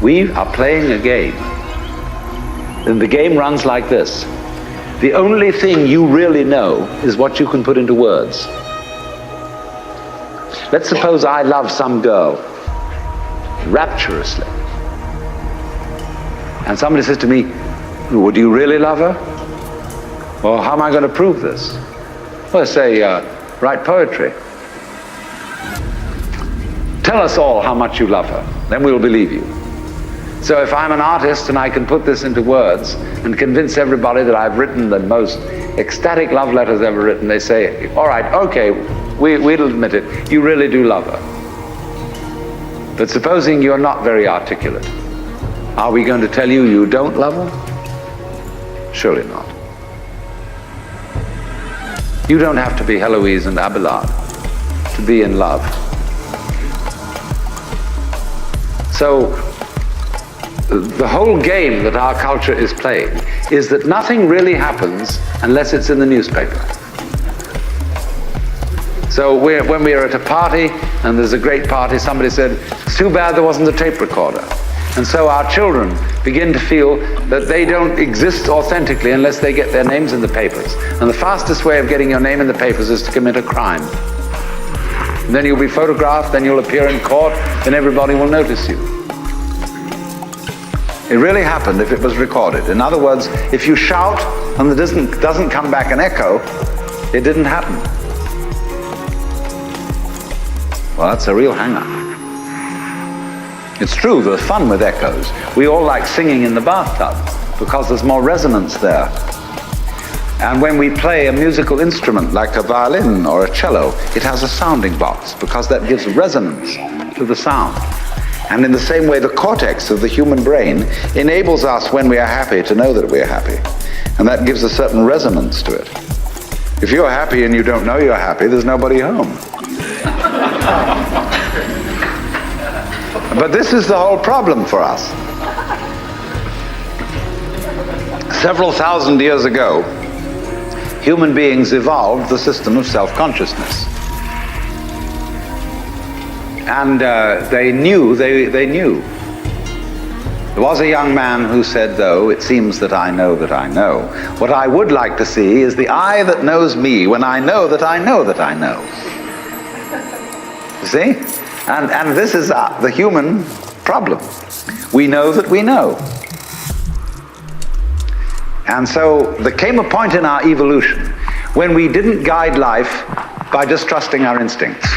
We are playing a game. And the game runs like this. The only thing you really know is what you can put into words. Let's suppose I love some girl rapturously. And somebody says to me, would you really love her? Well, how am I going to prove this? Well, say, write poetry. Tell us all how much you love her, then we'll believe you. So if I'm an artist and I can put this into words and convince everybody that I've written the most ecstatic love letters ever written, they say, all right, okay, we'll admit it, you really do love her. But supposing you're not very articulate, are we going to tell you you don't love her? Surely not. You don't have to be Heloise and Abelard to be in love. So the whole game that our culture is playing is that nothing really happens unless it's in the newspaper. So when we are at a party and there's a great party, somebody said, it's too bad there wasn't a tape recorder. And so our children begin to feel that they don't exist authentically unless they get their names in the papers. And the fastest way of getting your name in the papers is to commit a crime. And then you'll be photographed, then you'll appear in court, then everybody will notice you. It really happened if it was recorded. In other words, if you shout and there doesn't come back an echo, it didn't happen. Well, that's a real hang-up. It's true, there's fun with echoes. We all like singing in the bathtub because there's more resonance there. And when we play a musical instrument like a violin or a cello, it has a sounding box because that gives resonance to the sound. And in the same way, the cortex of the human brain enables us when we are happy to know that we are happy. And that gives a certain resonance to it. If you're happy and you don't know you're happy, there's nobody home. But this is the whole problem for us. Several thousand years ago, human beings evolved the system of self-consciousness. And they knew. There was a young man who said, though, it seems that I know that I know. What I would like to see is the eye that knows me when I know that I know that I know. You see? And this is the human problem. We know that we know. And so there came a point in our evolution when we didn't guide life by just trusting our instincts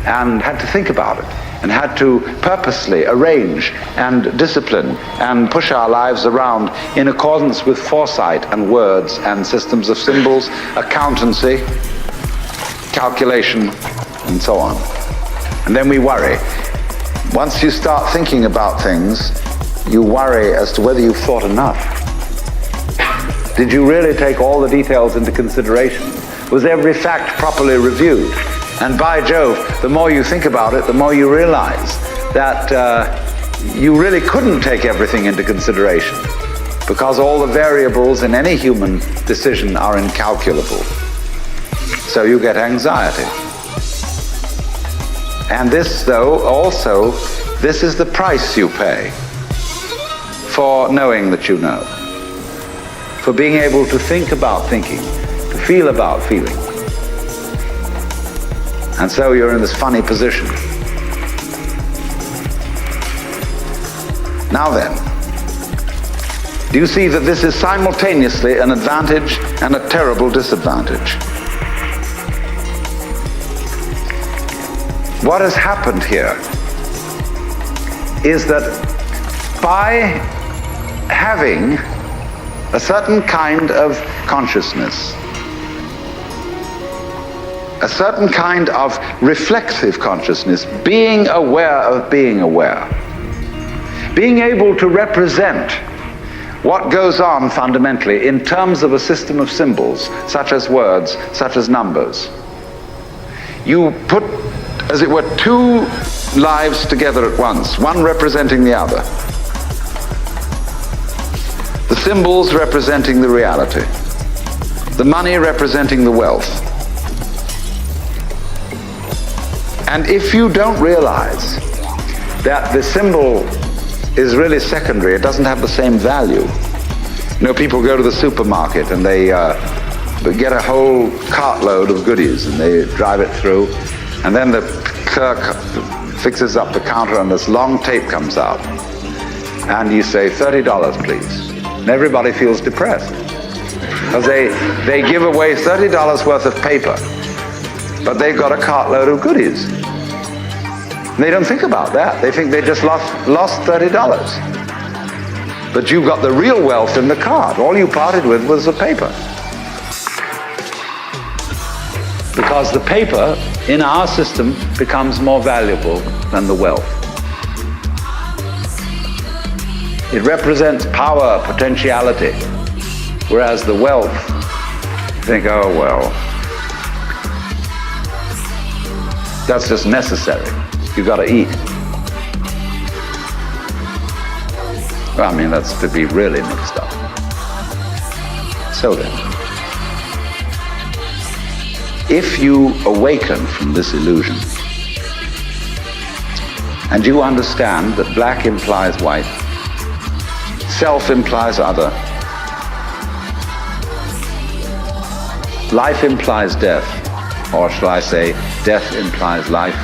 and had to think about it and had to purposely arrange and discipline and push our lives around in accordance with foresight and words and systems of symbols, accountancy, calculation, and so on. And then we worry. Once you start thinking about things, you worry as to whether you've thought enough. Did you really take all the details into consideration? Was every fact properly reviewed? And by Jove, the more you think about it, the more you realize that you really couldn't take everything into consideration because all the variables in any human decision are incalculable. So you get anxiety. And this, though, also, this is the price you pay for knowing that you know, for being able to think about thinking, to feel about feeling. And so you're in this funny position. Now then, do you see that this is simultaneously an advantage and a terrible disadvantage? What has happened here is that by having a certain kind of consciousness, a certain kind of reflexive consciousness, being aware of being aware, being able to represent what goes on fundamentally in terms of a system of symbols, such as words, such as numbers. You put, as it were, two lives together at once, one representing the other. The symbols representing the reality, the money representing the wealth. And if you don't realize that the symbol is really secondary. It doesn't have the same value. You know, people go to the supermarket and they get a whole cartload of goodies and they drive it through, and then the clerk fixes up the counter and this long tape comes out. And you say, $30, please. And everybody feels depressed. Because they give away $30 worth of paper, but they've got a cartload of goodies. And they don't think about that. They think they just lost $30. But you've got the real wealth in the cart. All you parted with was the paper. Because the paper in our system becomes more valuable than the wealth. It represents power, potentiality, whereas the wealth, you think, oh well, that's just necessary. You've got to eat. Well, I mean, that's to be really mixed up. So then, if you awaken from this illusion and you understand that black implies white, self implies other, life implies death, or shall I say, death implies life,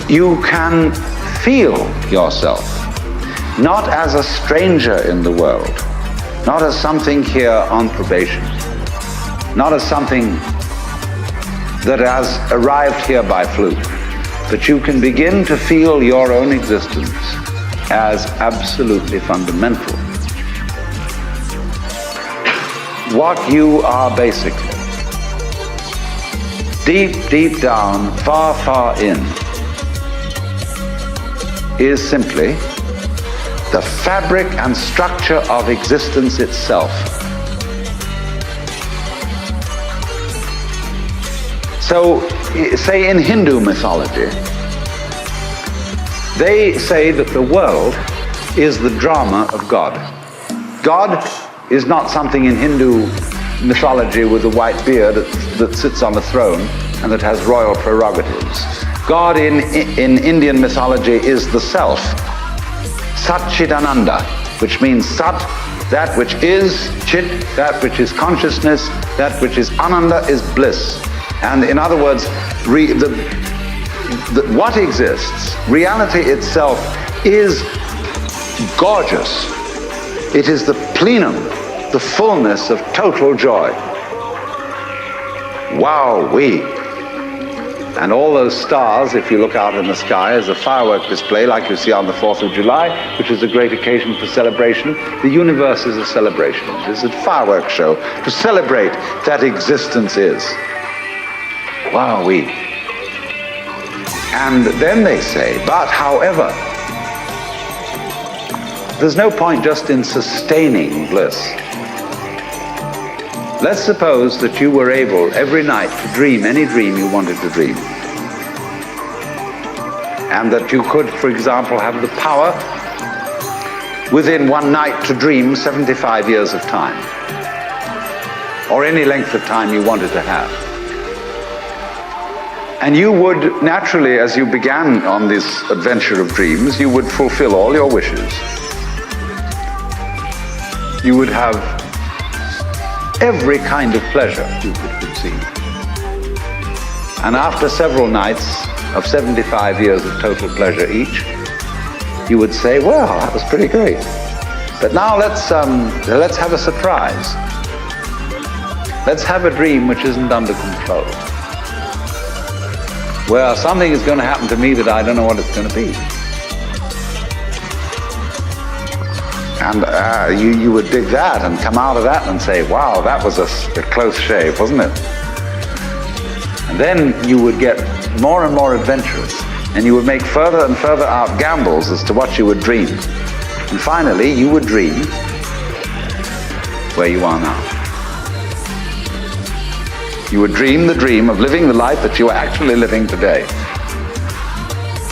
you can feel yourself not as a stranger in the world, not as something here on probation, not as something that has arrived here by fluke, but you can begin to feel your own existence as absolutely fundamental. What you are basically, deep, deep down, far, far in, is simply the fabric and structure of existence itself. So, say in Hindu mythology, they say that the world is the drama of God. God is not something in Hindu mythology with a white beard that sits on a throne and that has royal prerogatives. God in Indian mythology is the self, Satchidananda, which means Sat, that which is, Chit, that which is consciousness, that which is Ananda is bliss. And in other words, what exists, reality itself, is gorgeous. It is the plenum, the fullness of total joy. Wow-wee. And all those stars, if you look out in the sky, as a firework display like you see on the 4th of July, which is a great occasion for celebration. The universe is a celebration. It is a fireworks show to celebrate that existence is. Wow-wee. And then they say, but however, there's no point just in sustaining bliss. Let's suppose that you were able every night to dream any dream you wanted to dream. And that you could, for example, have the power within one night to dream 75 years of time. Or any length of time you wanted to have. And you would naturally, as you began on this adventure of dreams, you would fulfill all your wishes. You would have every kind of pleasure you could conceive. And after several nights of 75 years of total pleasure each, you would say, well, that was pretty great. But now let's have a surprise. Let's have a dream which isn't under control. Well, something is going to happen to me that I don't know what it's going to be. And you would dig that and come out of that and say, wow, that was a close shave, wasn't it? And then you would get more and more adventurous, and you would make further and further out gambles as to what you would dream. And finally, you would dream where you are now. You would dream the dream of living the life that you are actually living today.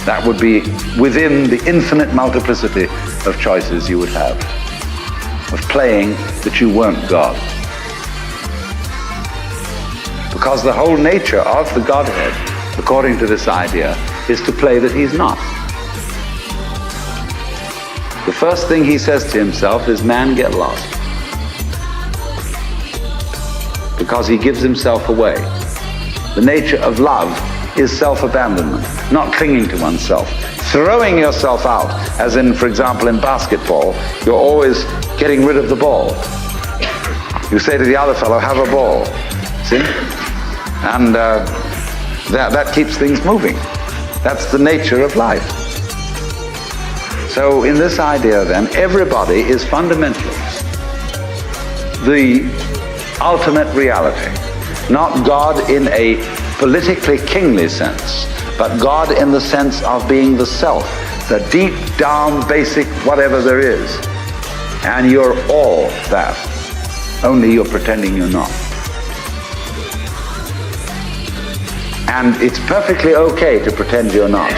That would be within the infinite multiplicity of choices you would have, of playing that you weren't God. Because the whole nature of the Godhead, according to this idea, is to play that he's not. The first thing he says to himself is, man, get lost. Because he gives himself away. The nature of love is self-abandonment, not clinging to oneself. Throwing yourself out, as in, for example, in basketball, you're always getting rid of the ball. You say to the other fellow, have a ball. See? And that keeps things moving. That's the nature of life. So in this idea then, everybody is fundamentally the ultimate reality. Not God in a politically kingly sense, but God in the sense of being the self, the deep down basic whatever there is. And you're all that, only you're pretending you're not. And it's perfectly okay to pretend you're not,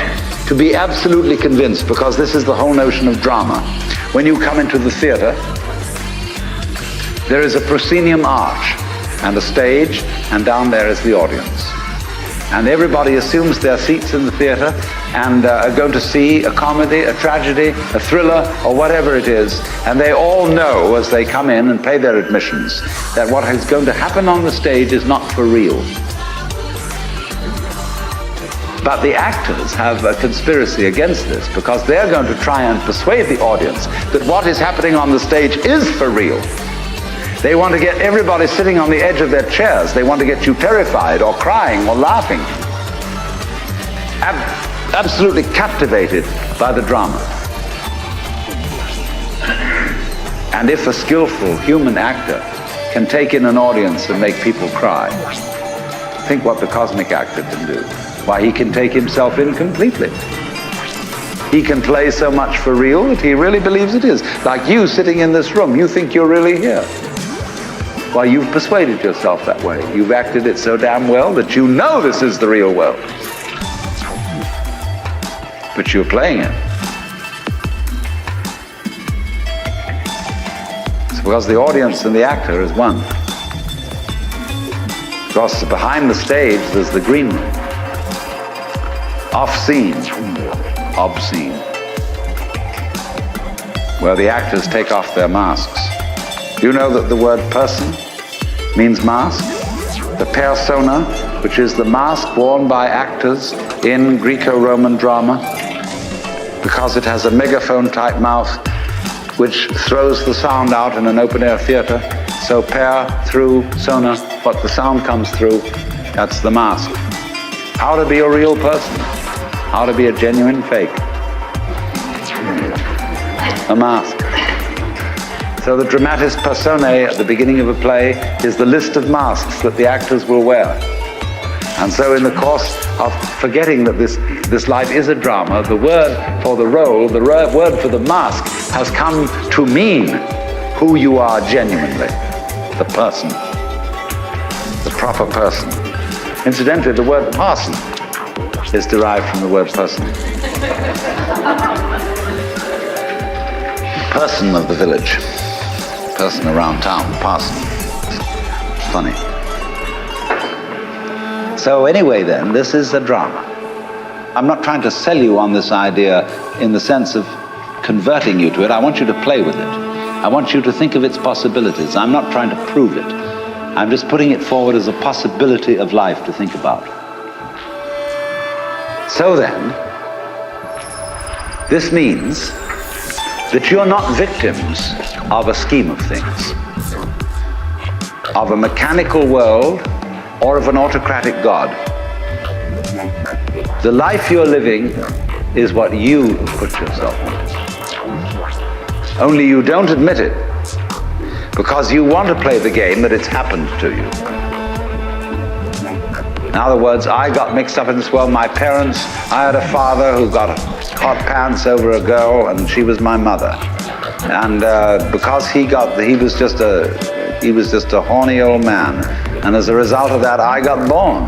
to be absolutely convinced, because this is the whole notion of drama. When you come into the theater, there is a proscenium arch and a stage, and down there is the audience. And everybody assumes their seats in the theater and are going to see a comedy, a tragedy, a thriller, or whatever it is. And they all know as they come in and pay their admissions that what is going to happen on the stage is not for real. But the actors have a conspiracy against this, because they're going to try and persuade the audience that what is happening on the stage is for real. They want to get everybody sitting on the edge of their chairs. They want to get you terrified or crying or laughing. Absolutely captivated by the drama. And if a skillful human actor can take in an audience and make people cry, think what the cosmic actor can do. Why, he can take himself in completely. He can play so much for real that he really believes it is. Like you sitting in this room, you think you're really here. Why, you've persuaded yourself that way. You've acted it so damn well that you know this is the real world. But you're playing it. It's because the audience and the actor is one. Because behind the stage, there's the green room. Off-scene, obscene, where the actors take off their masks. Do you know that the word person means mask? The persona, which is the mask worn by actors in Greco-Roman drama, because it has a megaphone-type mouth which throws the sound out in an open-air theater. So per, through, sona, what the sound comes through, that's the mask. How to be a real person. How to be a genuine fake. A mask. So the dramatis personae at the beginning of a play is the list of masks that the actors will wear. And so in the course of forgetting that this life is a drama, the word for the role, the word for the mask has come to mean who you are genuinely. The person. The proper person. Incidentally, the word parson is derived from the word person. Person of the village. Person around town, parson. Funny. So anyway then, this is a drama. I'm not trying to sell you on this idea in the sense of converting you to it. I want you to play with it. I want you to think of its possibilities. I'm not trying to prove it. I'm just putting it forward as a possibility of life to think about. So then, this means that you're not victims of a scheme of things, of a mechanical world or of an autocratic God. The life you're living is what you put yourself in. Only you don't admit it because you want to play the game that it's happened to you. In other words, I got mixed up in this world. My parents, I had a father who got hot pants over a girl, and she was my mother. And because he was just a horny old man. And as a result of that, I got born.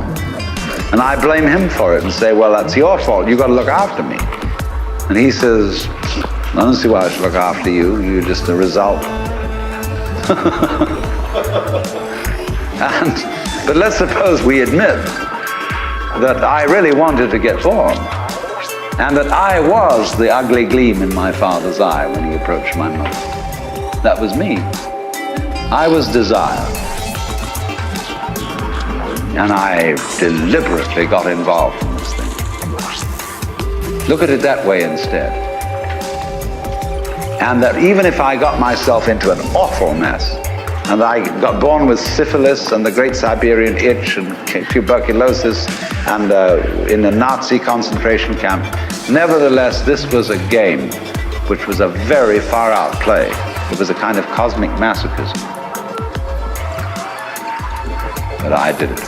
And I blame him for it and say, well, that's your fault. You got to look after me. And he says, I don't see why I should look after you. You're just a result. And But let's suppose we admit that I really wanted to get born, and that I was the ugly gleam in my father's eye when he approached my mother. That was me. I was desire. And I deliberately got involved in this thing. Look at it that way instead. And that even if I got myself into an awful mess, and I got born with syphilis and the Great Siberian Itch and tuberculosis and in a Nazi concentration camp, nevertheless, this was a game which was a very far-out play. It was a kind of cosmic masochism. But I did it.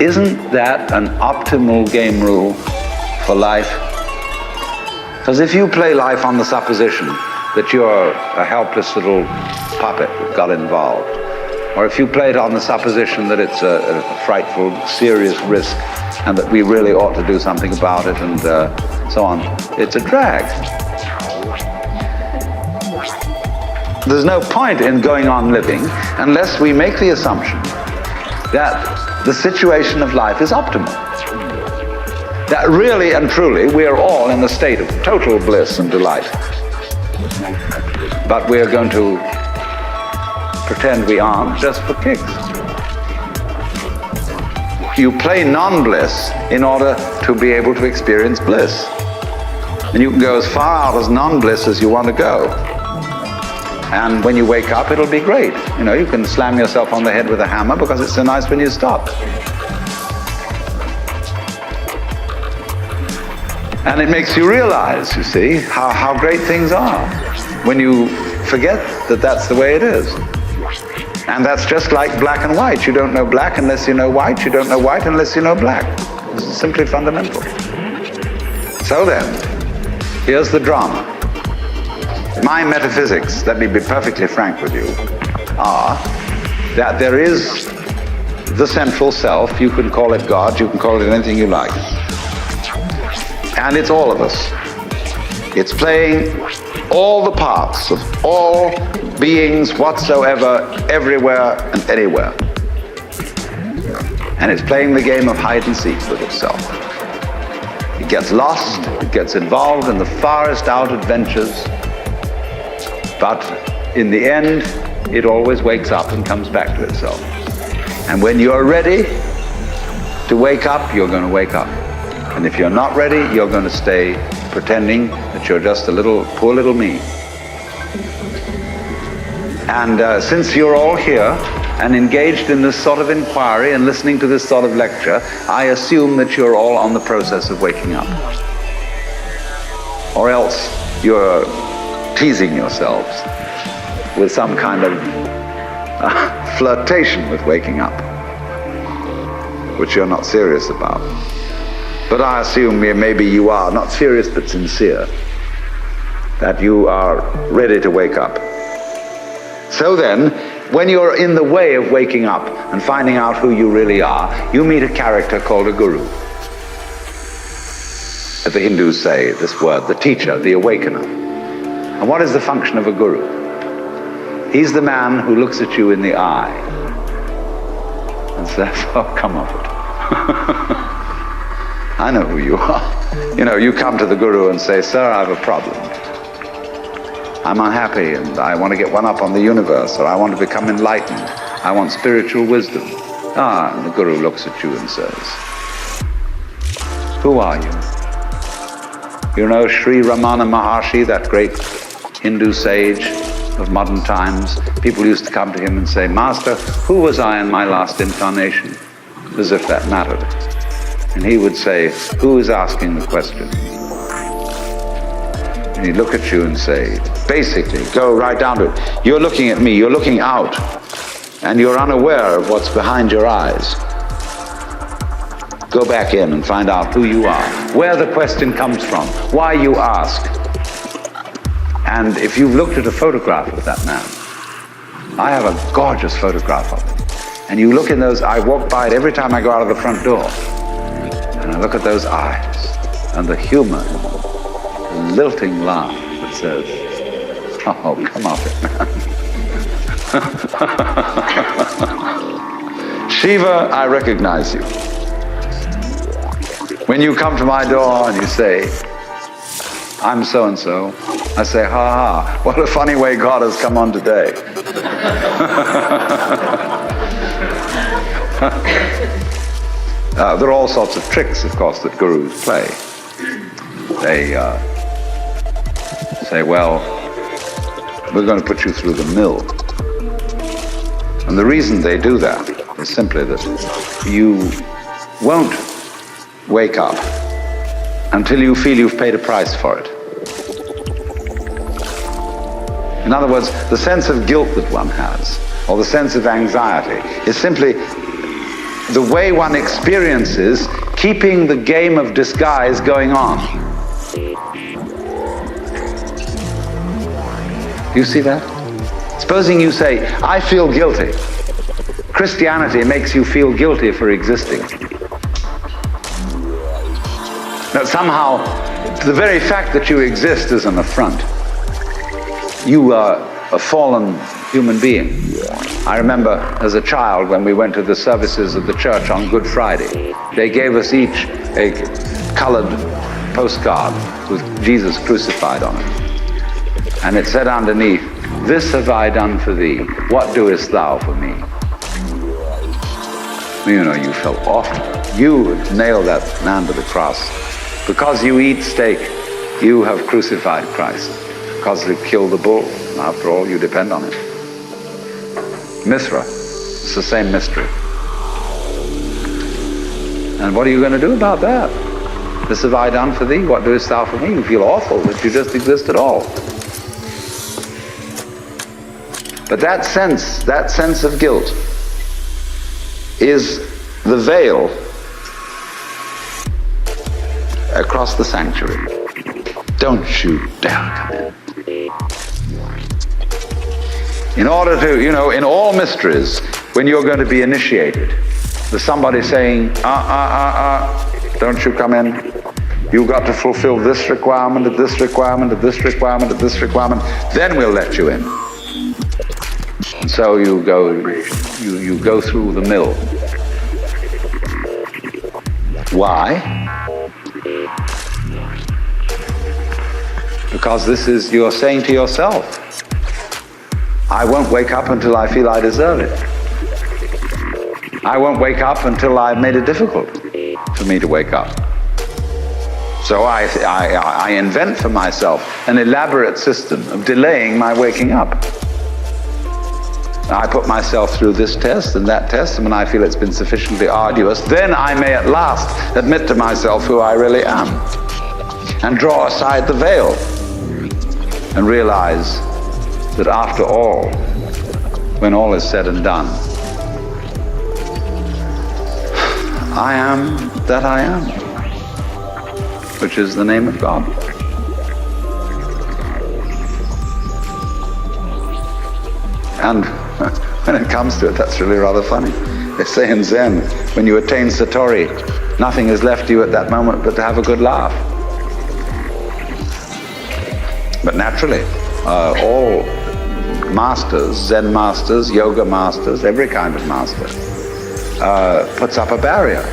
Isn't that an optimal game rule for life? Because if you play life on the supposition that you're a helpless little puppet that got involved, or if you play it on the supposition that it's a frightful, serious risk and that we really ought to do something about it and so on, it's a drag. There's no point in going on living unless we make the assumption that the situation of life is optimal. That really and truly we are all in a state of total bliss and delight. But we are going to pretend we aren't just for kicks. You play non-bliss in order to be able to experience bliss. And you can go as far out as non-bliss as you want to go. And when you wake up, it'll be great. You know, you can slam yourself on the head with a hammer because it's so nice when you stop. And it makes you realize, you see, how great things are when you forget that that's the way it is. And that's just like black and white. You don't know black unless you know white. You don't know white unless you know black. This is simply fundamental. So then, here's the drama. My metaphysics, let me be perfectly frank with you, are that there is the central self. You can call it God, you can call it anything you like. And it's all of us. It's playing all the parts of all beings whatsoever, everywhere and anywhere. And it's playing the game of hide and seek with itself. It gets lost, it gets involved in the farthest out adventures, but in the end, it always wakes up and comes back to itself. And when you're ready to wake up, you're going to wake up. And if you're not ready, you're going to stay pretending that you're just a little, poor little me. And since you're all here and engaged in this sort of inquiry and listening to this sort of lecture, I assume that you're all on the process of waking up. Or else you're teasing yourselves with some kind of flirtation with waking up, which you're not serious about. But I assume maybe you are, not serious but sincere, that you are ready to wake up. So then, when you're in the way of waking up and finding out who you really are, you meet a character called a guru. As the Hindus say this word, the teacher, the awakener. And what is the function of a guru? He's the man who looks at you in the eye and says, oh, come off it. I know who you are. You know, you come to the guru and say, sir, I have a problem. I'm unhappy and I want to get one up on the universe, or I want to become enlightened. I want spiritual wisdom. Ah, and the guru looks at you and says, who are you? You know Sri Ramana Maharshi, that great Hindu sage of modern times? People used to come to him and say, Master, who was I in my last incarnation? As if that mattered. And he would say, who is asking the question? And he'd look at you and say, basically, go right down to it. You're looking at me, you're looking out, and you're unaware of what's behind your eyes. Go back in and find out who you are, where the question comes from, why you ask. And if you've looked at a photograph of that man, I have a gorgeous photograph of him. And you look in those, I walk by it every time I go out of the front door. And I look at those eyes and the humor, the lilting laugh that says, oh, come off it, man. Shiva, I recognize you. When you come to my door and you say, I'm so-and-so, I say, ha ha, what a funny way God has come on today. There are all sorts of tricks, of course, that gurus play. They say, well, we're going to put you through the mill. And the reason they do that is simply that you won't wake up until you feel you've paid a price for it. In other words, the sense of guilt that one has, or the sense of anxiety, is simply the way one experiences keeping the game of disguise going on. Do you see that? Supposing you say, I feel guilty. Christianity makes you feel guilty for existing. That somehow, the very fact that you exist is an affront. You are a fallen human being. I remember as a child when we went to the services of the church on Good Friday, they gave us each a colored postcard with Jesus crucified on it. And it said underneath, this have I done for thee, what doest thou for me? You know, you felt awful. You nailed that man to the cross. Because you eat steak, you have crucified Christ. Because they killed the bull. After all, you depend on it. Mithra, it's the same mystery. And what are you going to do about that? This have I done for thee, what doest thou for me? You feel awful that you just exist at all. But that sense of guilt is the veil across the sanctuary. Don't you dare come in. In order to, in all mysteries, when you're going to be initiated, there's somebody saying, don't you come in. You've got to fulfill this requirement, and this requirement, and this requirement, and this requirement. Then we'll let you in. And so you go through the mill. Why? Because you're saying to yourself, I won't wake up until I feel I deserve it. I won't wake up until I've made it difficult for me to wake up. So I invent for myself an elaborate system of delaying my waking up. I put myself through this test and that test, and when I feel it's been sufficiently arduous, then I may at last admit to myself who I really am and draw aside the veil and realize that after all, when all is said and done, I am that I am, which is the name of God. And when it comes to it, that's really rather funny. They say in Zen, when you attain Satori, nothing is left to you at that moment but to have a good laugh. But naturally, all masters, Zen masters, yoga masters, every kind of master, puts up a barrier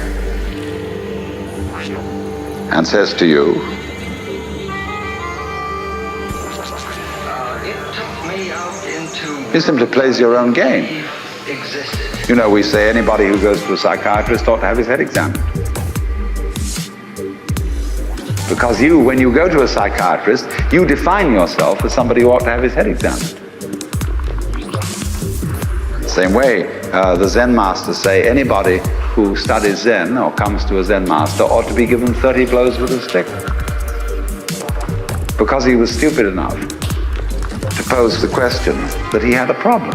and says to you, he simply plays your own game. We say anybody who goes to a psychiatrist ought to have his head examined. Because when you go to a psychiatrist, you define yourself as somebody who ought to have his head examined. Same way, the Zen masters say anybody who studies Zen or comes to a Zen master ought to be given 30 blows with a stick. Because he was stupid enough to pose the question that he had a problem.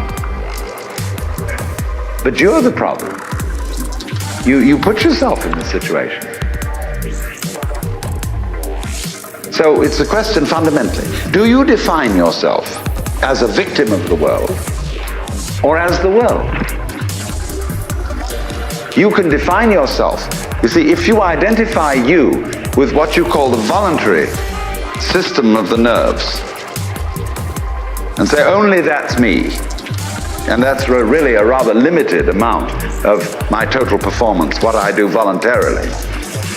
But you're the problem. You put yourself in this situation. So it's a question fundamentally. Do you define yourself as a victim of the world or as the world? You can define yourself. You see, if you identify you with what you call the voluntary system of the nerves and say, only that's me, and that's really a rather limited amount of my total performance, what I do voluntarily,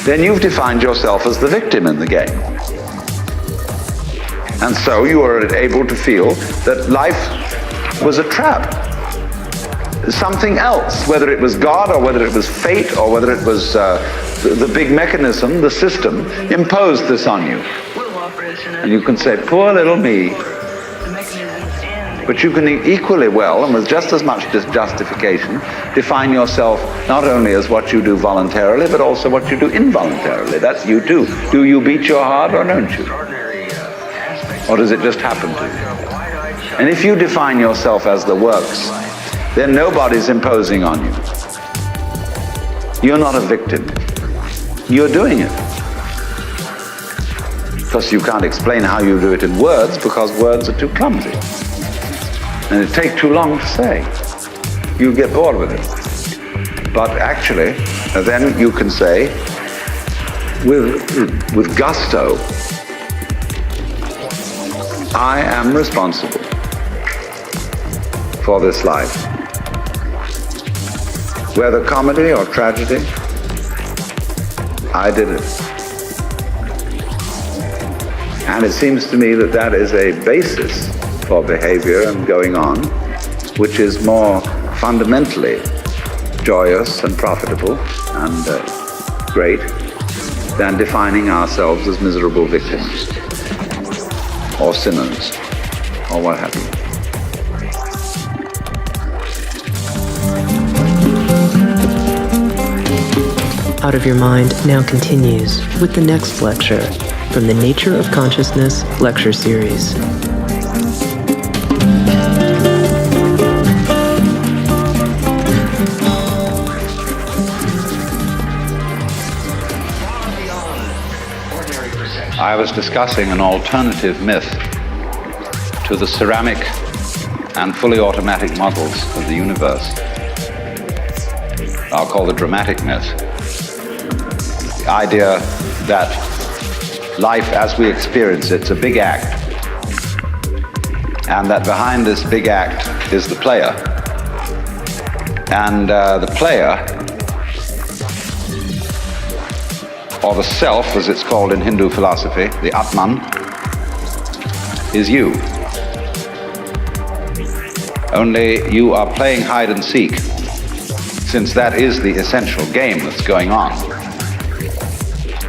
then you've defined yourself as the victim in the game. And so you are able to feel that life was a trap. Something else, whether it was God or whether it was fate or whether it was the big mechanism, the system, imposed this on you. And you can say, poor little me. But you can equally well, and with just as much justification, define yourself not only as what you do voluntarily, but also what you do involuntarily. That's you too. Do you beat your heart or don't you? Or does it just happen to you? And if you define yourself as the works, then nobody's imposing on you. You're not a victim. You're doing it. Because you can't explain how you do it in words, because words are too clumsy. And it takes too long to say. You get bored with it. But actually, then you can say, with gusto, I am responsible for this life. Whether comedy or tragedy, I did it. And it seems to me that that is a basis for behavior and going on, which is more fundamentally joyous and profitable and great than defining ourselves as miserable victims or sinners or what have you. Out of Your Mind now continues with the next lecture from the Nature of Consciousness lecture series. I was discussing an alternative myth to the ceramic and fully automatic models of the universe. I'll call the dramatic myth. The idea that life as we experience it's a big act, and that behind this big act is the player. And the player, or the self, as it's called in Hindu philosophy, the Atman, is you. Only you are playing hide and seek, since that is the essential game that's going on.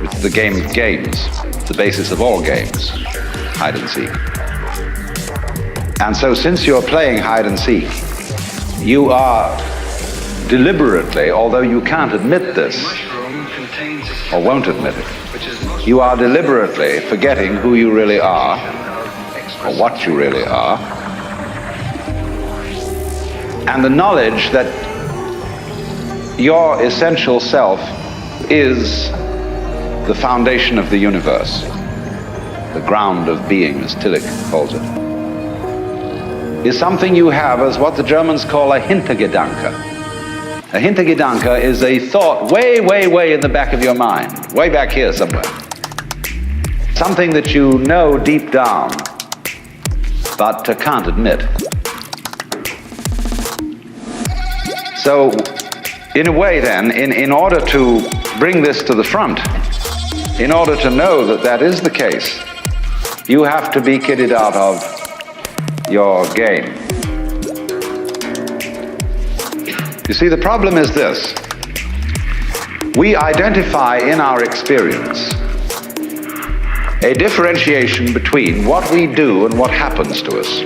It's the game of games, the basis of all games, hide and seek. And so since you're playing hide and seek, you are deliberately, although you can't admit this, or won't admit it, you are deliberately forgetting who you really are, or what you really are, and the knowledge that your essential self is the foundation of the universe, the ground of being, as Tillich calls it, is something you have as what the Germans call a Hintergedanke. A Hintergedanke is a thought way, way, way in the back of your mind, way back here somewhere. Something that you know deep down, but can't admit. So, in a way then, in order to bring this to the front, in order to know that that is the case, you have to be kidded out of your game. You see, the problem is this. We identify in our experience a differentiation between what we do and what happens to us.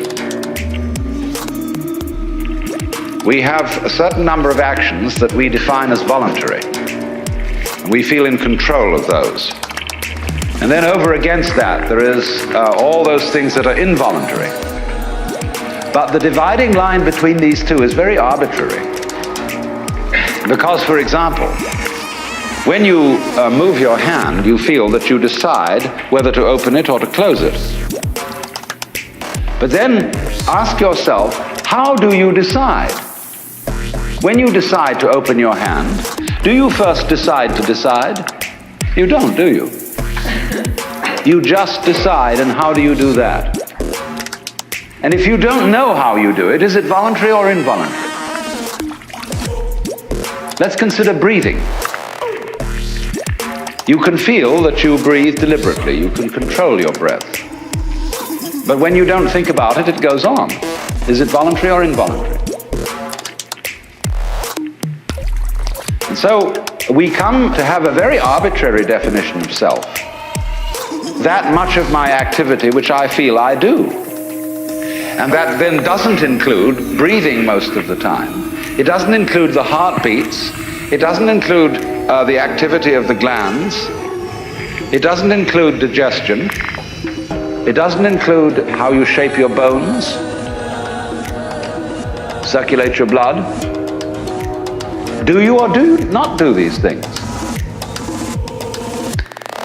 We have a certain number of actions that we define as voluntary. And we feel in control of those. And then over against that, there is all those things that are involuntary. But the dividing line between these two is very arbitrary. Because, for example, when you move your hand, you feel that you decide whether to open it or to close it. But then ask yourself, how do you decide? When you decide to open your hand, do you first decide to decide? You don't, do you? You just decide, and how do you do that? And if you don't know how you do it, is it voluntary or involuntary? Let's consider breathing. You can feel that you breathe deliberately. You can control your breath. But when you don't think about it, it goes on. Is it voluntary or involuntary? And so we come to have a very arbitrary definition of self. That much of my activity which I feel I do. And that then doesn't include breathing most of the time. It doesn't include the heartbeats. It doesn't include the activity of the glands. It doesn't include digestion. It doesn't include how you shape your bones, circulate your blood. Do you or do you not do these things?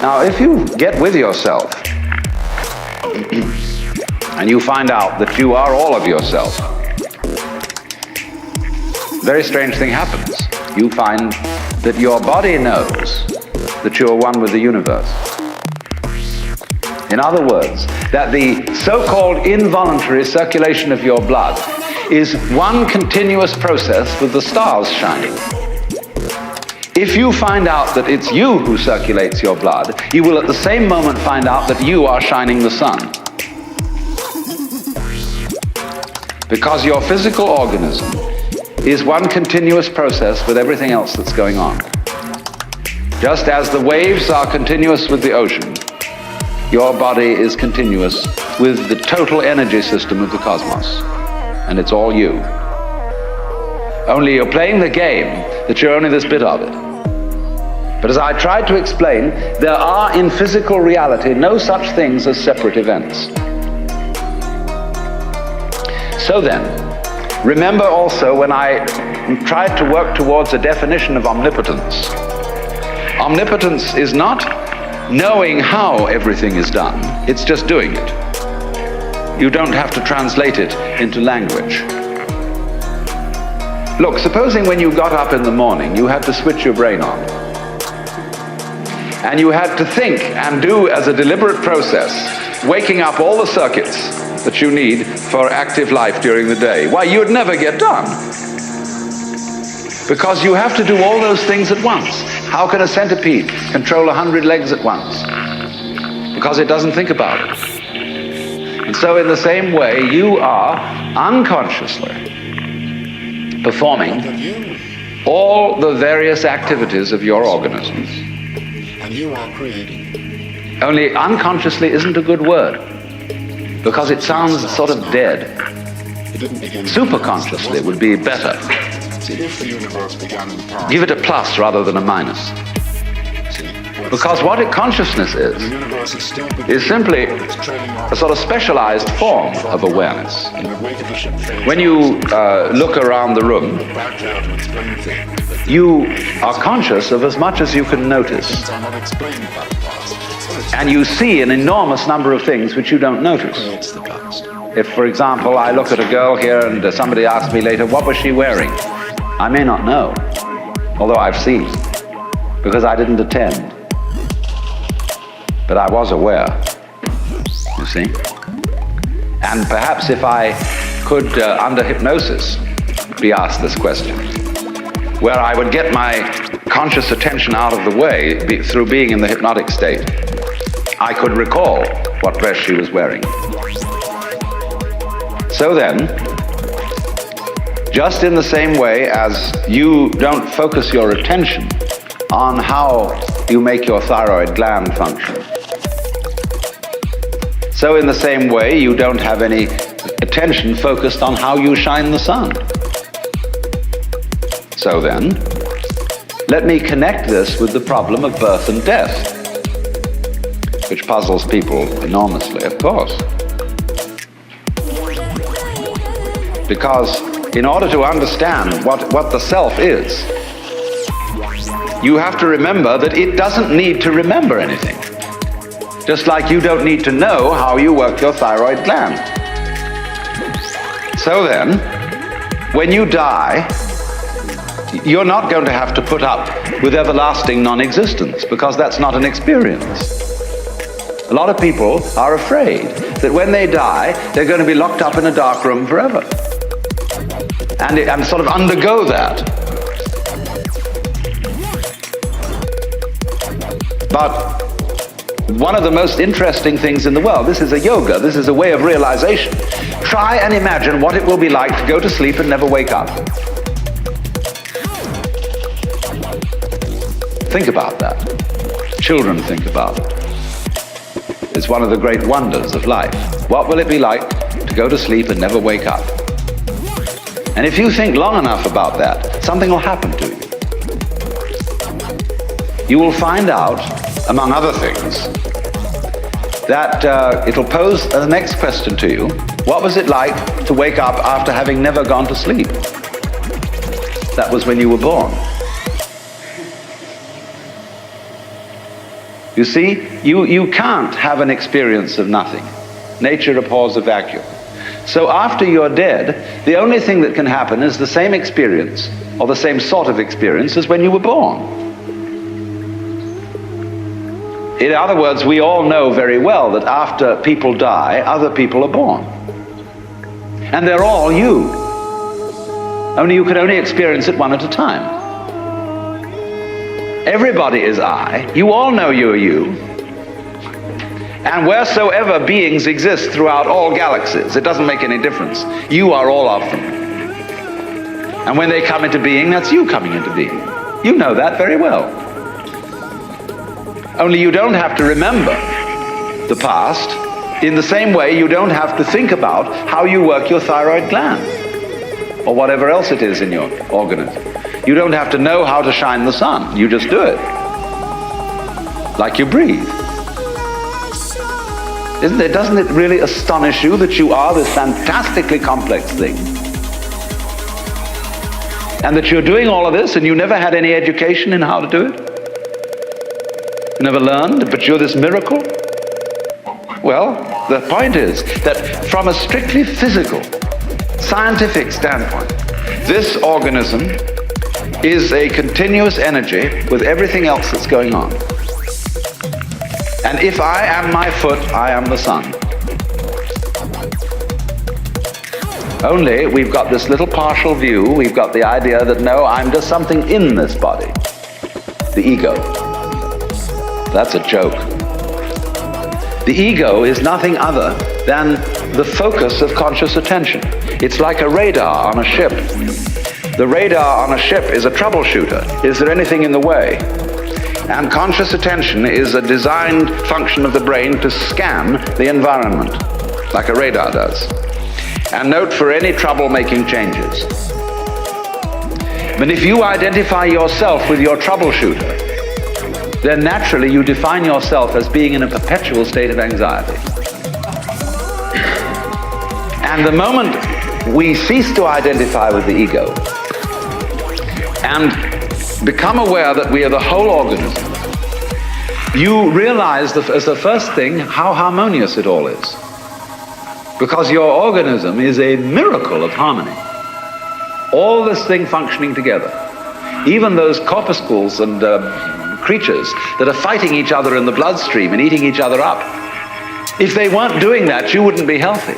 Now, if you get with yourself and you find out that you are all of yourself, very strange thing happens. You find that your body knows that you are one with the universe. In other words, that the so-called involuntary circulation of your blood is one continuous process with the stars shining. If you find out that it's you who circulates your blood, you will at the same moment find out that you are shining the sun. Because your physical organism is one continuous process with everything else that's going on. Just as the waves are continuous with the ocean, your body is continuous with the total energy system of the cosmos. And it's all you. Only you're playing the game that you're only this bit of it. But as I tried to explain, there are in physical reality no such things as separate events. So then, remember also when I tried to work towards a definition of omnipotence. Omnipotence is not knowing how everything is done, it's just doing it. You don't have to translate it into language. Look, supposing when you got up in the morning, you had to switch your brain on. And you had to think and do as a deliberate process, waking up all the circuits that you need for active life during the day. Why, you'd never get done. Because you have to do all those things at once. How can a centipede control 100 legs at once? Because it doesn't think about it. And so in the same way, you are unconsciously performing all the various activities of your organisms. And you are creating. Only unconsciously isn't a good word, because it sounds sort of dead. Superconsciously would be better. If the universe began in the past, Give it a plus rather than a minus. Because what consciousness is simply a sort of specialized form of awareness. When you look around the room, you are conscious of as much as you can notice. And you see an enormous number of things which you don't notice. If, for example, I look at a girl here and somebody asks me later, what was she wearing? I may not know, although I've seen, because I didn't attend. But I was aware, you see. And perhaps if I could, under hypnosis, be asked this question, where I would get my conscious attention out of the way through being in the hypnotic state, I could recall what dress she was wearing. So then, just in the same way as you don't focus your attention on how you make your thyroid gland function, so in the same way you don't have any attention focused on how you shine the sun. So then, let me connect this with the problem of birth and death, which puzzles people enormously, of course. Because in order to understand what the self is, you have to remember that it doesn't need to remember anything. Just like you don't need to know how you work your thyroid gland. So then, when you die, you're not going to have to put up with everlasting non-existence, because that's not an experience. A lot of people are afraid that when they die, they're going to be locked up in a dark room forever. And sort of undergo that. But one of the most interesting things in the world, this is a yoga, this is a way of realization. Try and imagine what it will be like to go to sleep and never wake up. Think about that. Children think about it. It's one of the great wonders of life. What will it be like to go to sleep and never wake up? And if you think long enough about that, something will happen to you. You will find out, among other things, that it'll pose the next question to you. What was it like to wake up after having never gone to sleep? That was when you were born. You see, you can't have an experience of nothing. Nature abhors a vacuum. So after you're dead, the only thing that can happen is the same experience, or the same sort of experience as when you were born. In other words, we all know very well that after people die, other people are born. And they're all you. Only you can only experience it one at a time. Everybody is I. You all know you are you. And wheresoever beings exist throughout all galaxies, it doesn't make any difference. You are all of them. And when they come into being, that's you coming into being. You know that very well. Only you don't have to remember the past. In the same way, you don't have to think about how you work your thyroid gland or whatever else it is in your organism. You don't have to know how to shine the sun. You just do it. Like you breathe. Doesn't it really astonish you that you are this fantastically complex thing? And that you're doing all of this and you never had any education in how to do it? You never learned, but you're this miracle? Well, the point is that from a strictly physical, scientific standpoint, this organism is a continuous energy with everything else that's going on. And if I am my foot, I am the sun. Only we've got this little partial view. We've got the idea that no, I'm just something in this body. The ego. That's a joke. The ego is nothing other than the focus of conscious attention. It's like a radar on a ship. The radar on a ship is a troubleshooter. Is there anything in the way? And conscious attention is a designed function of the brain to scan the environment, like a radar does, and note for any trouble-making changes. But if you identify yourself with your troubleshooter, then naturally you define yourself as being in a perpetual state of anxiety. And the moment we cease to identify with the ego and become aware that we are the whole organism, you realize as the first thing how harmonious it all is. Because your organism is a miracle of harmony. All this thing functioning together. Even those corpuscles and creatures that are fighting each other in the bloodstream and eating each other up. If they weren't doing that, you wouldn't be healthy.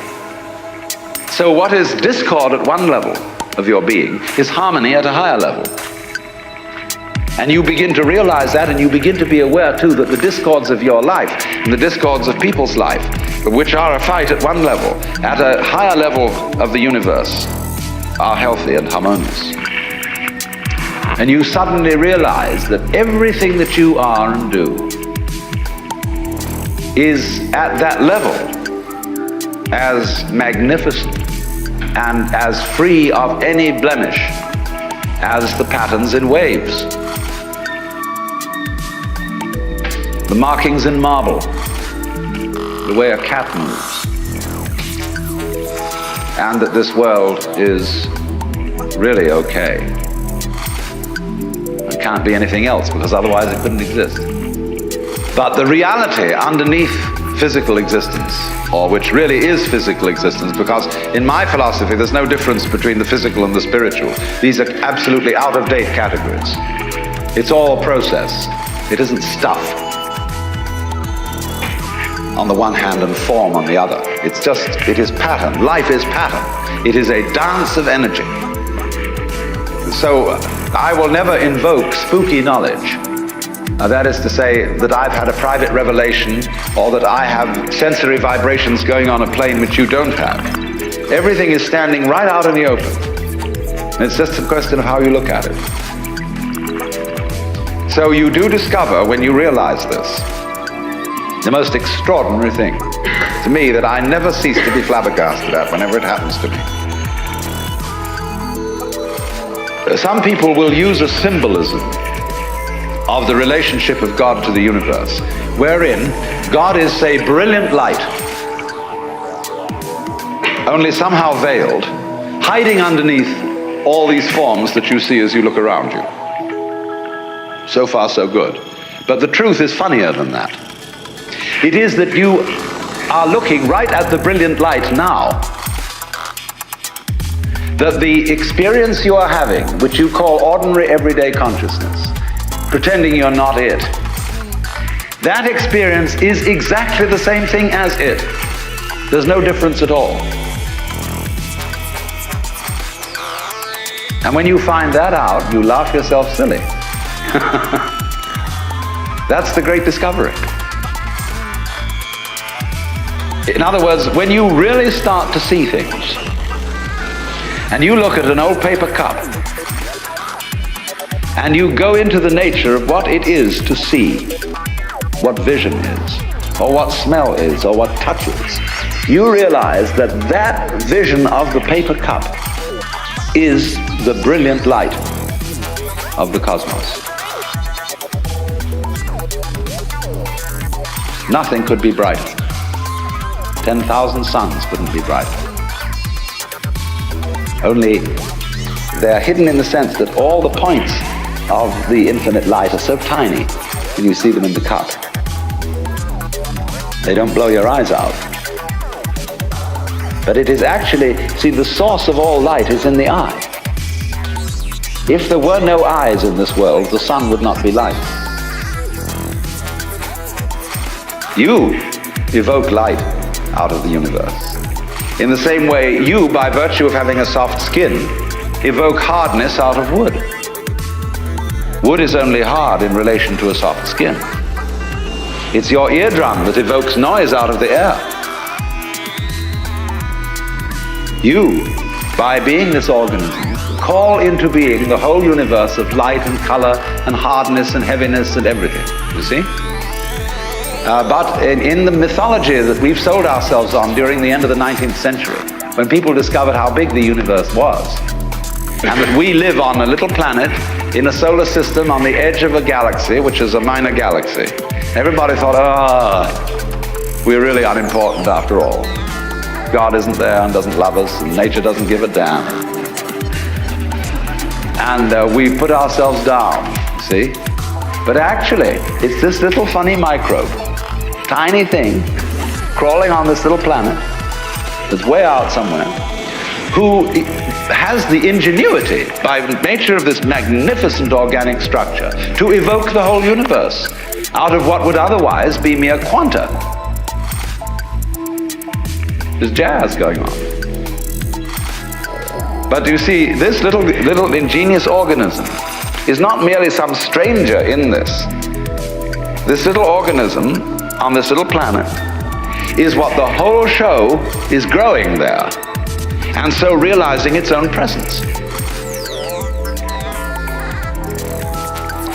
So what is discord at one level of your being is harmony at a higher level. And you begin to realize that, and you begin to be aware too that the discords of your life and the discords of people's life, which are a fight at one level, at a higher level of the universe, are healthy and harmonious. And you suddenly realize that everything that you are and do is at that level as magnificent and as free of any blemish as the patterns in waves, the markings in marble, the way a cat moves, and that this world is really okay. It can't be anything else, because otherwise it couldn't exist. But the reality underneath physical existence, or which really is physical existence, because in my philosophy there's no difference between the physical and the spiritual. These are absolutely out-of-date categories. It's all process. It isn't stuff. on the one hand and form on the other. It is pattern. Life is pattern. It is a dance of energy. So I will never invoke spooky knowledge. That is to say that I've had a private revelation or that I have sensory vibrations going on a plane which you don't have. Everything is standing right out in the open. And it's just a question of how you look at it. So you do discover, when you realize this, the most extraordinary thing to me that I never cease to be flabbergasted at whenever it happens to me. Some people will use a symbolism of the relationship of God to the universe, wherein God is, say, brilliant light, only somehow veiled, hiding underneath all these forms that you see as you look around you. So far, so good. But the truth is funnier than that. It is that you are looking right at the brilliant light now. That the experience you are having, which you call ordinary everyday consciousness, pretending you're not it, that experience is exactly the same thing as it. There's no difference at all. And when you find that out, you laugh yourself silly. That's the great discovery. In other words, when you really start to see things, and you look at an old paper cup, and you go into the nature of what it is to see, what vision is, or what smell is, or what touch is, you realize that that vision of the paper cup is the brilliant light of the cosmos. Nothing could be brighter. 10,000 suns couldn't be brighter. Only they're hidden in the sense that all the points of the infinite light are so tiny when you see them in the cup. They don't blow your eyes out. But it is actually, see, the source of all light is in the eye. If there were no eyes in this world, the sun would not be light. You evoke light out of the universe. In the same way, you, by virtue of having a soft skin, evoke hardness out of wood. Wood is only hard in relation to a soft skin. It's your eardrum that evokes noise out of the air. You, by being this organism, call into being the whole universe of light and color and hardness and heaviness and everything, you see? But in the mythology that we've sold ourselves on during the end of the 19th century, when people discovered how big the universe was, and that we live on a little planet in a solar system on the edge of a galaxy, which is a minor galaxy, everybody thought, we're really unimportant after all. God isn't there and doesn't love us, and nature doesn't give a damn. And we put ourselves down, see? But actually, it's this little funny microbe, tiny thing, crawling on this little planet, that's way out somewhere, who has the ingenuity, by nature of this magnificent organic structure, to evoke the whole universe out of what would otherwise be mere quanta. There's jazz going on. But you see, this little ingenious organism is not merely some stranger in this. This little organism on this little planet is what the whole show is growing there, and so realizing its own presence.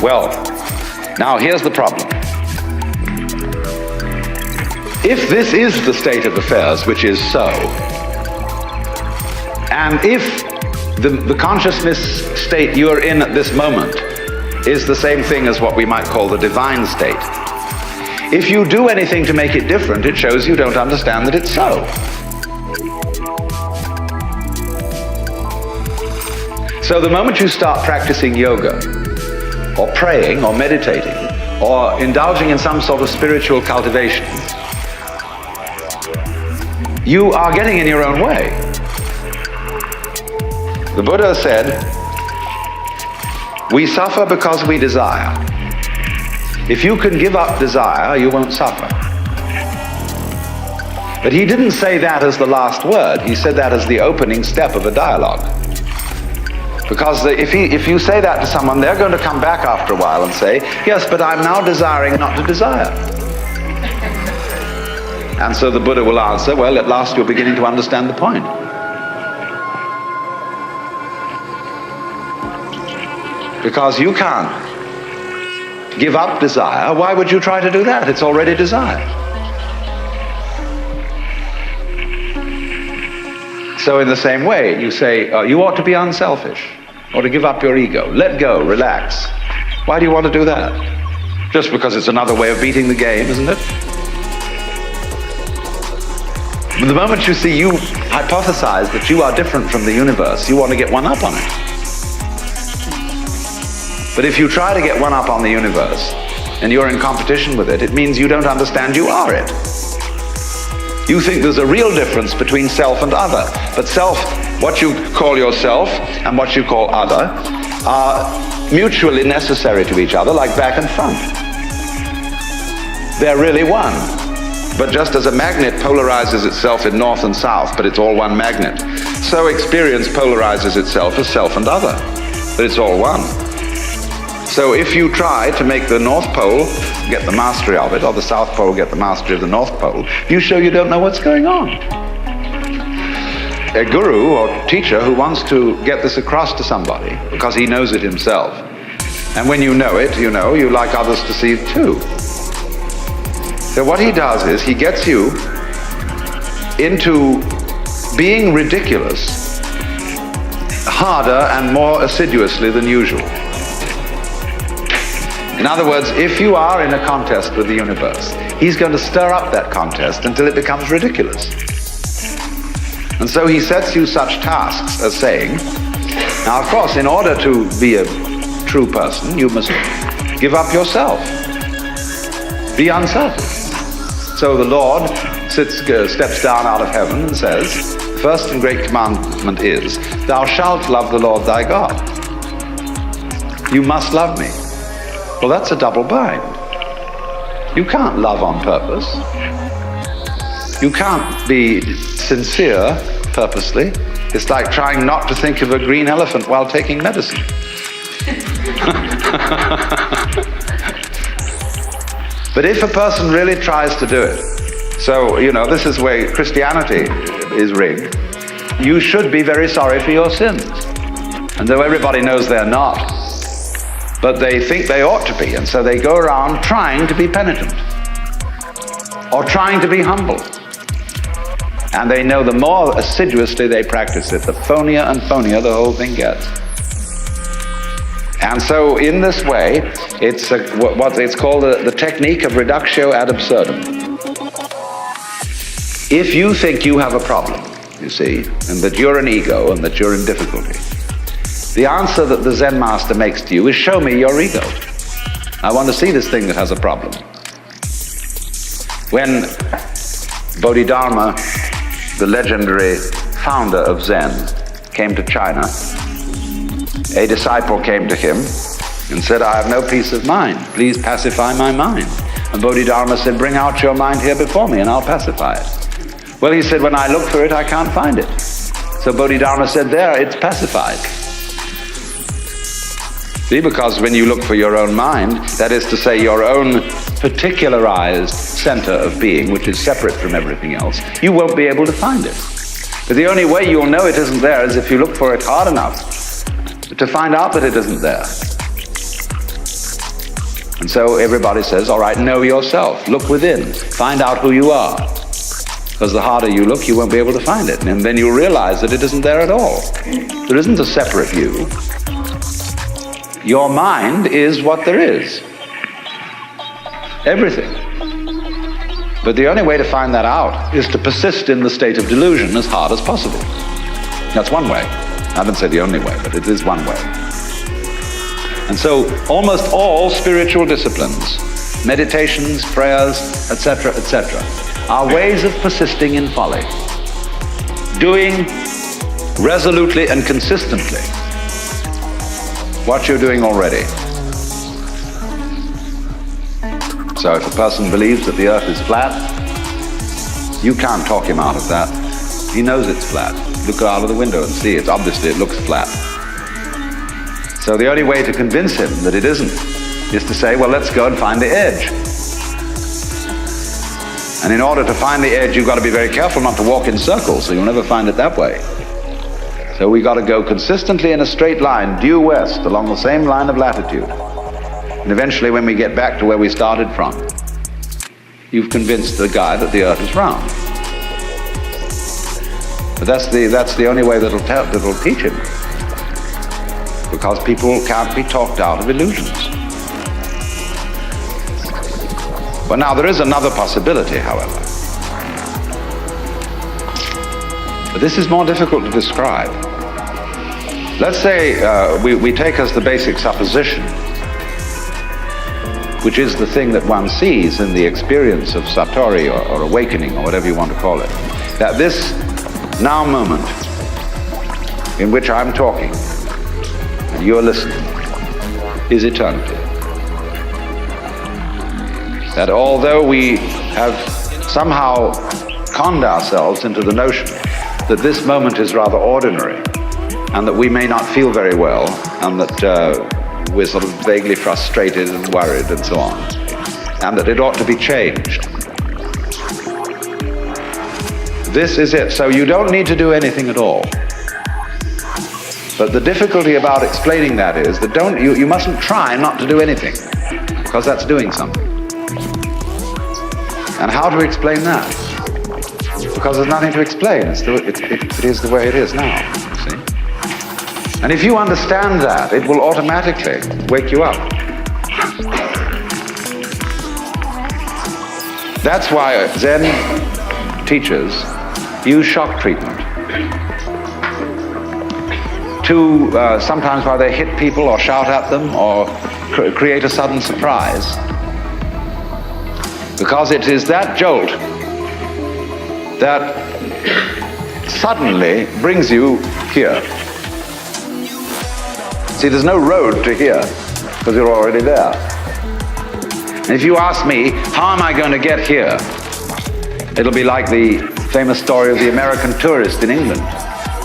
Well, now here's the problem. If this is the state of affairs, which is so, and if the consciousness state you're in at this moment is the same thing as what we might call the divine state, if you do anything to make it different, it shows you don't understand that it's so. So the moment you start practicing yoga, or praying, or meditating, or indulging in some sort of spiritual cultivation, you are getting in your own way. The Buddha said, we suffer because we desire. If you can give up desire, you won't suffer. But he didn't say that as the last word. He said that as the opening step of a dialogue. Because if you say that to someone, they're going to come back after a while and say, yes, but I'm now desiring not to desire. And so the Buddha will answer, well, at last you're beginning to understand the point. Because you can't give up desire. Why would you try to do that? It's already desire. So in the same way, you say, you ought to be unselfish, or to give up your ego. Let go, relax. Why do you want to do that? Just because it's another way of beating the game, isn't it? But the moment you see you hypothesize that you are different from the universe, you want to get one up on it. But if you try to get one up on the universe, and you're in competition with it, it means you don't understand you are it. You think there's a real difference between self and other. But self, what you call yourself and what you call other, are mutually necessary to each other, like back and front. They're really one. But just as a magnet polarizes itself in north and south, but it's all one magnet, so experience polarizes itself as self and other, but it's all one. So if you try to make the North Pole get the mastery of it, or the South Pole get the mastery of the North Pole, you show you don't know what's going on. A guru or teacher who wants to get this across to somebody because he knows it himself, and when you know it, you know, you like others to see it too. So what he does is he gets you into being ridiculous harder and more assiduously than usual. In other words, if you are in a contest with the universe, he's going to stir up that contest until it becomes ridiculous. And so he sets you such tasks as saying, now of course, in order to be a true person, you must give up yourself. Be unselfish. So the Lord steps down out of heaven and says, the first and great commandment is, thou shalt love the Lord thy God. You must love me. Well, that's a double bind. You can't love on purpose. You can't be sincere purposely. It's like trying not to think of a green elephant while taking medicine. But if a person really tries to do it, so, you know, this is where Christianity is rigged, you should be very sorry for your sins. And though everybody knows they're not, but they think they ought to be, and so they go around trying to be penitent or trying to be humble. And they know the more assiduously they practice it, the phonier and phonier the whole thing gets. And so in this way, it's what it's called the technique of reductio ad absurdum. If you think you have a problem, you see, and that you're an ego and that you're in difficulty, the answer that the Zen master makes to you is, show me your ego. I want to see this thing that has a problem. When Bodhidharma, the legendary founder of Zen, came to China, a disciple came to him and said, I have no peace of mind. Please pacify my mind. And Bodhidharma said, bring out your mind here before me and I'll pacify it. Well, he said, when I look for it, I can't find it. So Bodhidharma said, there, it's pacified. See, because when you look for your own mind, that is to say your own particularized center of being, which is separate from everything else, you won't be able to find it. But the only way you'll know it isn't there is if you look for it hard enough to find out that it isn't there. And so everybody says, all right, know yourself, look within, find out who you are. Because the harder you look, you won't be able to find it. And then you'll realize that it isn't there at all. There isn't a separate you. Your mind is what there is. Everything. But the only way to find that out is to persist in the state of delusion as hard as possible. That's one way. I haven't said the only way, but it is one way. And so almost all spiritual disciplines, meditations, prayers, etc., are ways of persisting in folly. Doing resolutely and consistently what you're doing already. So if a person believes that the earth is flat, You can't talk him out of that. He knows it's flat. Look out of the window and see it. Obviously, it looks flat. So the only way to convince him that it isn't is to say, well, let's go and find the edge. And in order to find the edge, you've got to be very careful not to walk in circles, so you'll never find it that way. So we've got to go consistently in a straight line, due west, along the same line of latitude. And eventually, when we get back to where we started from, you've convinced the guy that the Earth is round. But that's the only way that'll teach him. Because people can't be talked out of illusions. But now there is another possibility, however. But this is more difficult to describe. Let's say we take as the basic supposition, which is the thing that one sees in the experience of Satori or awakening or whatever you want to call it, that this now moment in which I'm talking and you're listening is eternity. That although we have somehow conned ourselves into the notion that this moment is rather ordinary and that we may not feel very well and that we're sort of vaguely frustrated and worried and so on, and that it ought to be changed. This is it. So you don't need to do anything at all. But the difficulty about explaining that is that you mustn't try not to do anything, because that's doing something. And how to explain that? Because there's nothing to explain. It is the way it is now, you see? And if you understand that, it will automatically wake you up. That's why Zen teachers use shock treatment to sometimes while they hit people or shout at them or create a sudden surprise. Because it is that jolt that suddenly brings you here. See, there's no road to here, because you're already there. And if you ask me, how am I going to get here? It'll be like the famous story of the American tourist in England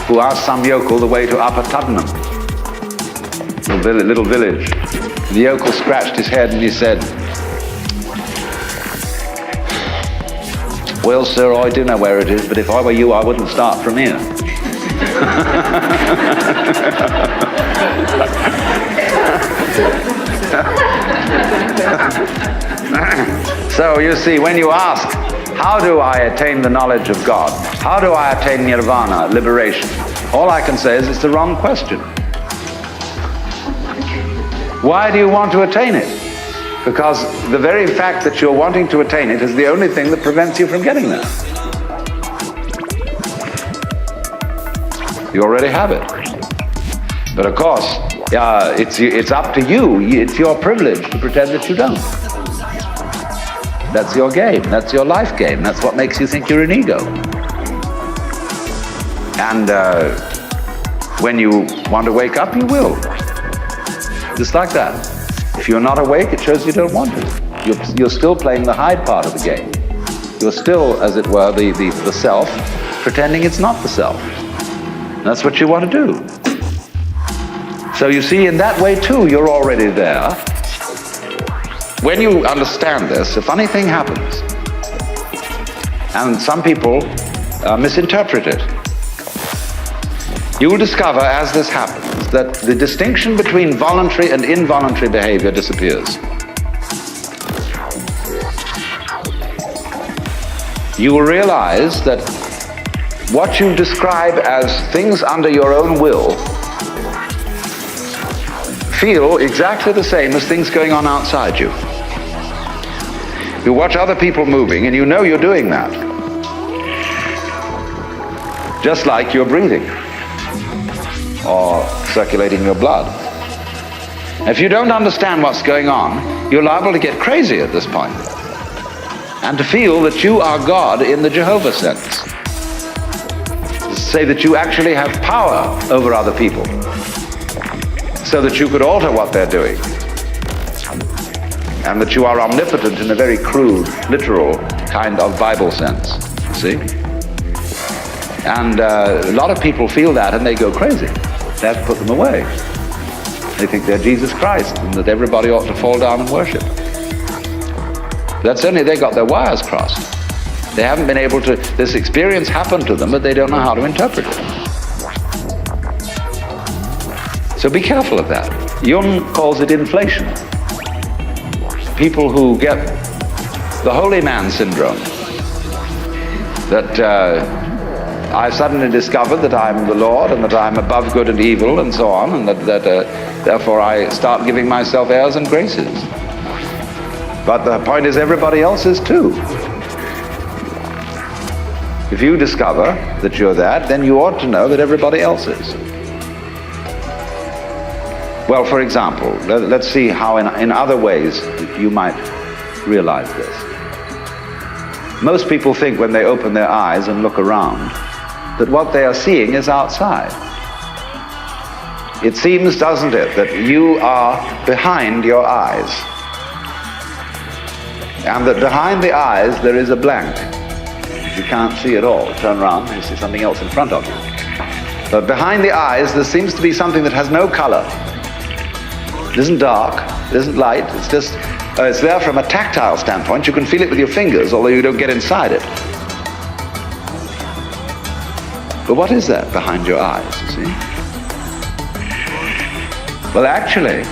who asked some yokel the way to Upper Tuddenham, little village. The yokel scratched his head and he said, well, sir, I do know where it is, but if I were you, I wouldn't start from here. So you see, when you ask, how do I attain the knowledge of God? How do I attain nirvana, liberation? All I can say is it's the wrong question. Why do you want to attain it? Because the very fact that you're wanting to attain it is the only thing that prevents you from getting there. You already have it. But of course, it's up to you. It's your privilege to pretend that you don't. That's your game. That's your life game. That's what makes you think you're an ego. And when you want to wake up, you will. Just like that. If you're not awake, it shows you don't want to. You're still playing the hide part of the game. You're still, as it were, the self, pretending it's not the self. That's what you want to do. So you see, in that way too, you're already there. When you understand this, a funny thing happens. And some people misinterpret it. You will discover as this happens that the distinction between voluntary and involuntary behavior disappears. You will realize that what you describe as things under your own will feel exactly the same as things going on outside you. You watch other people moving and you know you're doing that. Just like you're breathing or circulating your blood. If you don't understand what's going on, you're liable to get crazy at this point and to feel that you are God in the Jehovah sense. Say that you actually have power over other people so that you could alter what they're doing, and that you are omnipotent in a very crude, literal kind of Bible sense. see? And a lot of people feel that and they go crazy. They have to put them away. They think they're Jesus Christ and that everybody ought to fall down and worship. That's only they got their wires crossed. They haven't been able to, this experience happened to them, but they don't know how to interpret it. So be careful of that. Jung calls it inflation. People who get the holy man syndrome, that I suddenly discovered that I'm the Lord and that I'm above good and evil and so on, and that therefore I start giving myself airs and graces. But the point is everybody else is too. If you discover that you're that, then you ought to know that everybody else is. Well, for example, let's see how in other ways you might realize this. Most people think when they open their eyes and look around that what they are seeing is outside. It seems, doesn't it, that you are behind your eyes. And that behind the eyes there is a blank. You can't see at all. Turn around, you see something else in front of you. But behind the eyes there seems to be something that has no color. It isn't dark, it isn't light, it's just, it's there from a tactile standpoint. You can feel it with your fingers, although you don't get inside it. But what is that behind your eyes, you see? Well, actually,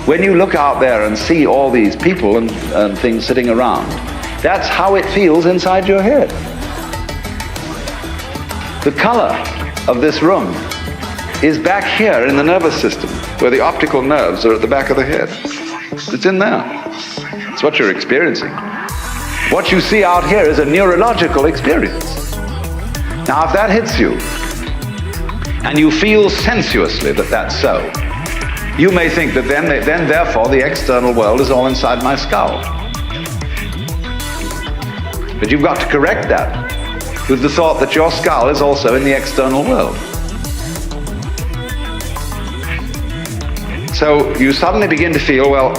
when you look out there and see all these people and things sitting around, that's how it feels inside your head. The color of this room is back here in the nervous system, where the optical nerves are at the back of the head. It's in there. It's what you're experiencing. What you see out here is a neurological experience. Now, if that hits you, and you feel sensuously that that's so, you may think that then therefore, the external world is all inside my skull. But you've got to correct that with the thought that your skull is also in the external world. So you suddenly begin to feel, well,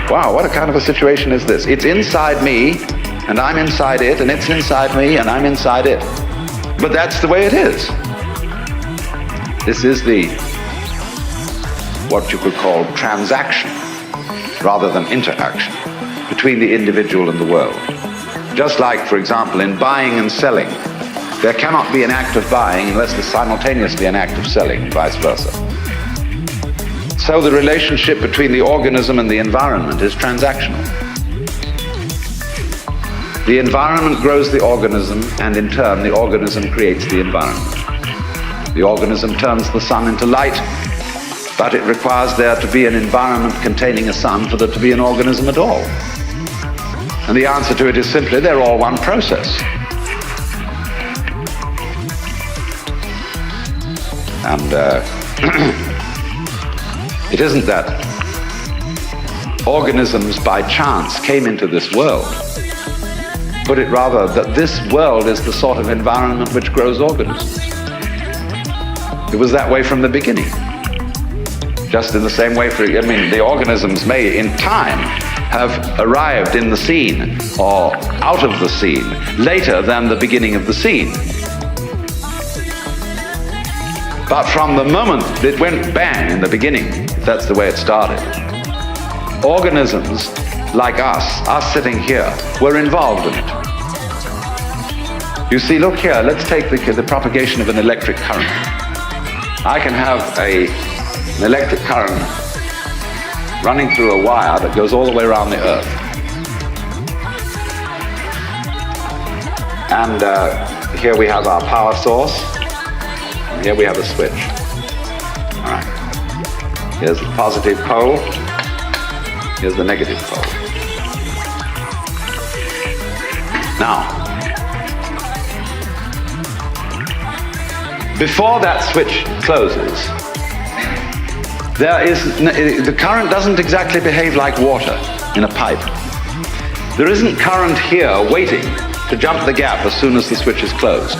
wow, what a kind of a situation is this? It's inside me, and I'm inside it, and it's inside me, and I'm inside it. But that's the way it is. This is what you could call transaction, rather than interaction, between the individual and the world. Just like, for example, in buying and selling, there cannot be an act of buying unless there's simultaneously an act of selling, and vice versa. So the relationship between the organism and the environment is transactional. The environment grows the organism, and in turn the organism creates the environment. The organism turns the sun into light, but it requires there to be an environment containing a sun for there to be an organism at all. And the answer to it is simply they're all one process. And it isn't that organisms by chance came into this world, but it rather that this world is the sort of environment which grows organisms. It was that way from the beginning. Just in the same way, the organisms may in time have arrived in the scene or out of the scene later than the beginning of the scene. But from the moment it went bang in the beginning, if that's the way it started, organisms like us sitting here, were involved in it. You see, look here, let's take the propagation of an electric current. I can have an electric current running through a wire that goes all the way around the earth. And here we have our power source. Here we have a switch. All right. Here's the positive pole. Here's the negative pole. Now, before that switch closes, the current doesn't exactly behave like water in a pipe. There isn't current here waiting to jump the gap as soon as the switch is closed.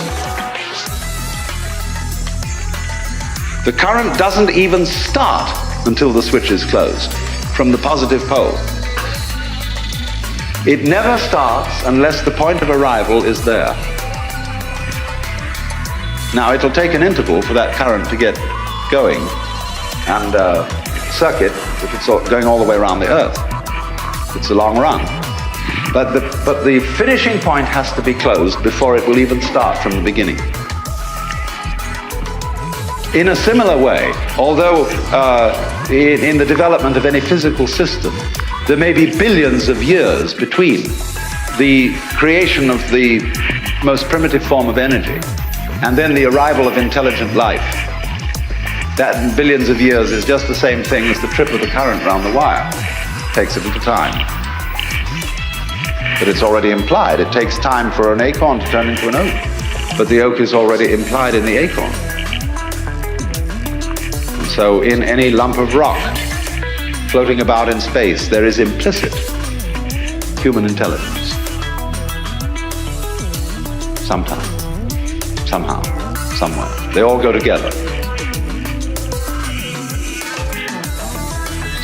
The current doesn't even start until the switch is closed from the positive pole. It never starts unless the point of arrival is there. Now, it'll take an interval for that current to get going, and circuit, if it's going all the way around the Earth. It's a long run. But the finishing point has to be closed before it will even start from the beginning. In a similar way, although in the development of any physical system, there may be billions of years between the creation of the most primitive form of energy and then the arrival of intelligent life. That in billions of years is just the same thing as the trip of the current round the wire. It takes a little time. But it's already implied. It takes time for an acorn to turn into an oak. But the oak is already implied in the acorn. And so in any lump of rock floating about in space, there is implicit human intelligence. Sometime, somehow, somewhere. They all go together.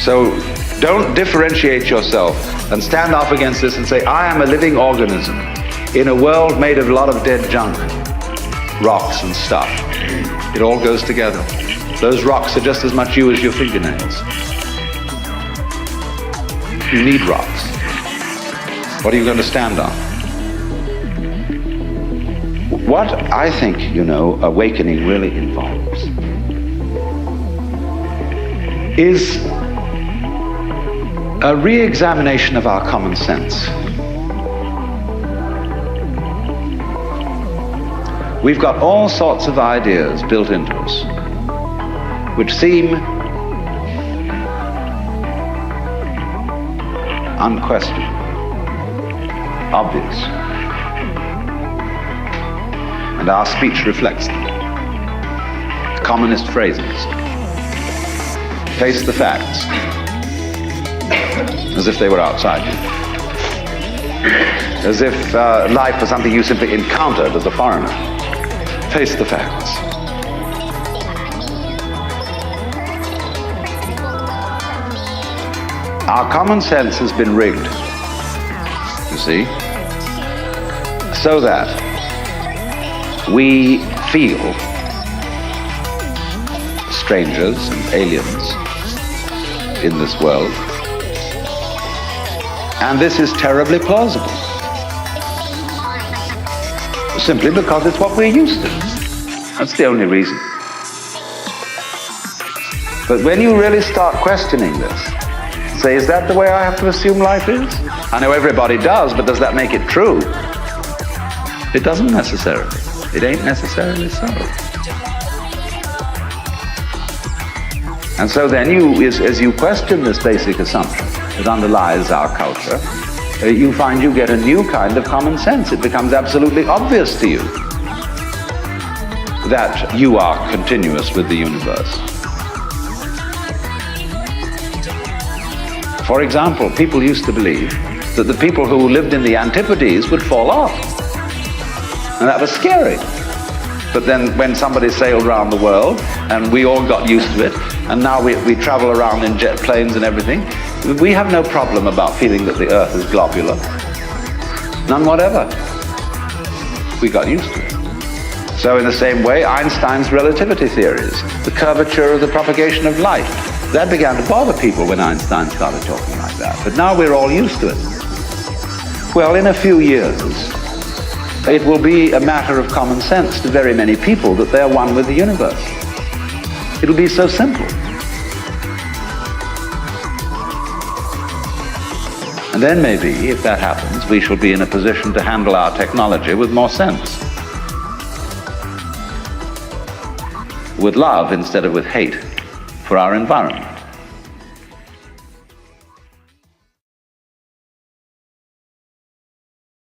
So don't differentiate yourself and stand off against this and say, I am a living organism in a world made of a lot of dead junk, rocks and stuff. It all goes together. Those rocks are just as much you as your fingernails. You need rocks. What are you going to stand on? What I think, awakening really involves is a re-examination of our common sense. We've got all sorts of ideas built into us which seem unquestioned, obvious, and our speech reflects them. Commonest phrases. Face the facts, as if they were outside you. As if life was something you simply encountered as a foreigner. Face the facts. Our common sense has been rigged, you see, so that we feel strangers and aliens in this world. And this is terribly plausible. Simply because it's what we're used to. That's the only reason. But when you really start questioning this, say, is that the way I have to assume life is? I know everybody does, but does that make it true? It doesn't necessarily. It ain't necessarily so. And so then as you question this basic assumption that underlies our culture, you find you get a new kind of common sense. It becomes absolutely obvious to you that you are continuous with the universe. For example, people used to believe that the people who lived in the Antipodes would fall off. And that was scary. But then when somebody sailed around the world, and we all got used to it, and now we travel around in jet planes and everything, we have no problem about feeling that the Earth is globular. None whatever. We got used to it. So in the same way, Einstein's relativity theories, the curvature of the propagation of light, that began to bother people when Einstein started talking like that. But now we're all used to it. Well, in a few years, it will be a matter of common sense to very many people that they're one with the universe. It'll be so simple. And then maybe, if that happens, we shall be in a position to handle our technology with more sense. With love instead of with hate for our environment.